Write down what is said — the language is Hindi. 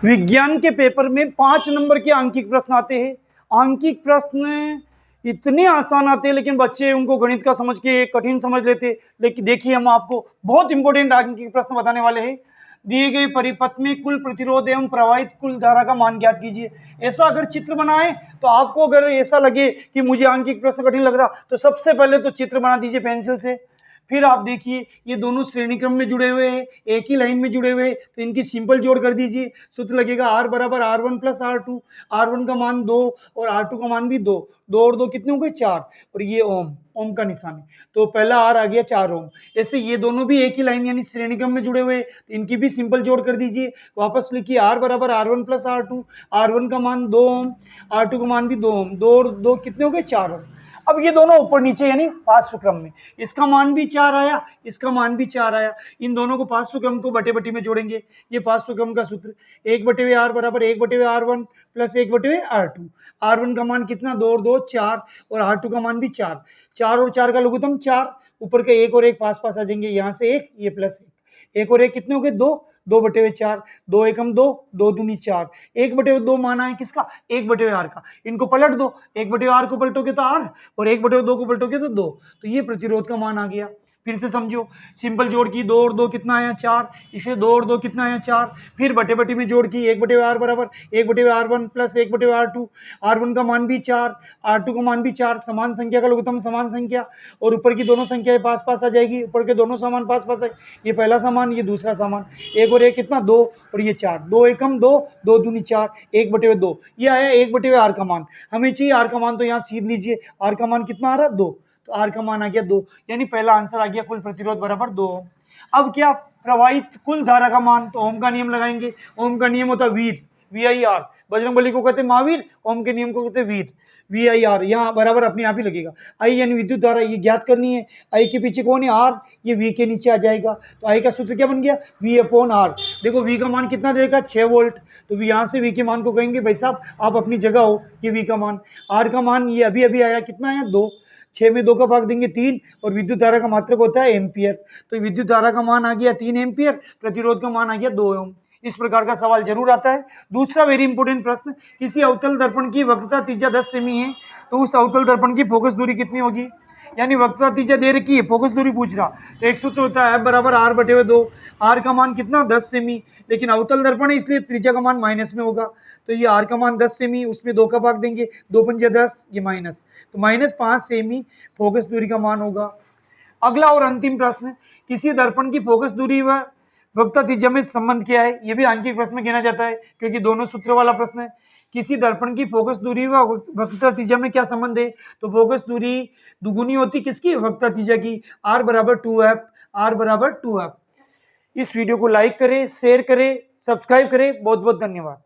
विज्ञान के पेपर में 5 नंबर के आंकिक प्रश्न आते हैं। आंकिक प्रश्न इतने आसान आते हैं लेकिन बच्चे उनको गणित का समझ के कठिन समझ लेते। लेकिन देखिए, हम आपको बहुत इंपॉर्टेंट आंकिक प्रश्न बताने वाले हैं। दिए गए परिपथ में कुल प्रतिरोध एवं प्रवाहित कुल धारा का मान ज्ञात कीजिए। ऐसा अगर चित्र बनाए तो आपको अगर ऐसा लगे कि मुझे आंकिक प्रश्न कठिन लग रहा तो सबसे पहले तो चित्र बना दीजिए पेंसिल से। फिर आप देखिए, ये दोनों श्रेणी क्रम में जुड़े हुए हैं, एक ही लाइन में जुड़े हुए हैं, तो इनकी सिंपल जोड़ कर दीजिए। सूत्र लगेगा R बराबर R1 प्लस R2। R1 का मान 2 और R2 का मान भी 2। 2 और 2 कितने हो गए? 4। और ये ओम का निशान है, तो पहला R आ गया 4 ओम। ऐसे ये दोनों भी एक ही लाइन यानी श्रेणी क्रम में जुड़े हुए हैं, तो इनकी भी सिंपल जोड़ कर दीजिए। वापस लिखिए R बराबर R1 प्लस R2। R1 का मान 2 ओम, R2 का मान भी 2 ओम। 2 और 2 कितने हो गए? 4 ओम। अब ये दोनों ऊपर नीचे यानी पार्श्व क्रम में, इसका मान भी 4 आया, इसका मान भी 4 आया। इन दोनों को पार्श्व क्रम को बटे बटी में जोड़ेंगे। ये पार्श्व क्रम का सूत्र 1/r बराबर 1/r1 प्लस 1/r2। R1 का मान कितना? 2 और 2 4 और R2 का मान भी 4। 4 और 4 का लघुत्तम 4। ऊपर के 1 और 1 पास पास आ जाएंगे, यहाँ से 1, ये प्लस 1। 1 और 1 कितने हो गए? 2। 2/4। 2 एकम 2, 2 दूनी 4। 1/2 माना है किसका? 1/r का। इनको पलट दो, 1/r को पलटोगे तो r और 1/2 को पलटोगे तो 2। तो ये प्रतिरोध का मान आ गया। फिर से समझो, सिंपल जोड़ की 2 और 2 कितना आया? 4। इसे 2 और 2 कितना आया? 4। फिर बटे बटी में जोड़ की 1/r बराबर 1/r1 प्लस 1/r2। R1 का मान भी 4, R2 का मान भी 4। समान संख्या का लघुत्तम समान संख्या, और ऊपर की दोनों संख्याएं पास पास आ जाएगी। ऊपर के दोनों समान पास पास है, ये पहला समान, ये दूसरा समान। 1 और 1 कितना? 2 और ये 4। 2 एकम 2, 2 दूनी 4, 1/2। ये आया 1/r का मान। हमें चाहिए r का मान, तो यहाँ सीध लीजिए। r का मान कितना आ रहा? 2। तो R का मान आ गया 2, यानी पहला आंसर आ गया कुल प्रतिरोध बराबर 2 ओम। अब क्या? प्रवाहित कुल धारा का मान, तो ओम का नियम लगाएंगे। ओम का नियम होता है वीर, VIR। बजरंगबली को कहते हैं महावीर, ओम के नियम को कहते हैं वीर, VIR। यहाँ बराबर अपने आप ही लगेगा। आई यानी विद्युत धारा, ये ज्ञात करनी है। आई के पीछे कौन है? R, ये V के नीचे आ जाएगा। तो आई का सूत्र क्या बन गया? V/R। देखो V का मान कितना देगा? 6 वोल्ट। तो यहाँ से V के मान को कहेंगे भाई साहब आप अपनी जगह हो, ये V का मान। R का मान ये अभी अभी आया, कितना आया? 2। 6 में 2 का भाग देंगे 3, और विद्युत धारा का मात्रक होता है एम्पियर। तो विद्युत धारा का मान आ गया 3 एम्पियर, प्रतिरोध का मान आ गया 2 ओम। इस प्रकार का सवाल जरूर आता है। दूसरा वेरी इंपोर्टेंट प्रश्न, किसी अवतल दर्पण की वक्रता त्रिज्या 10 सेमी है, तो उस अवतल दर्पण की फोकस दूरी कितनी होगी? यानी वक्रता त्रिज्या दे रखी है, फोकस दूरी पूछ रहा, तो एक सूत्र होता है F बराबर R/2। R का मान कितना? 10 सेमी, लेकिन अवतल दर्पण है इसलिए त्रिज्या का मान माइनस में होगा। तो ये R का मान 10 सेमी, उसमें 2 का भाग देंगे, 2 पंजे 10, ये माइनस, तो -5 सेमी फोकस दूरी का मान होगा। अगला और अंतिम प्रश्न, किसी दर्पण की फोकस दूरी व वक्रता त्रिज्या में संबंध क्या है? ये भी आंकिक प्रश्न में गिना जाता है क्योंकि दोनों सूत्र वाला प्रश्न है। किसी दर्पण की फोकस दूरी व वक्रता त्रिज्या में क्या संबंध है? तो फोकस दूरी दुगुनी होती किसकी? वक्रता त्रिज्या की। R बराबर 2F, R बराबर 2F। इस वीडियो को लाइक करें, शेयर करें, सब्सक्राइब करें। बहुत बहुत धन्यवाद।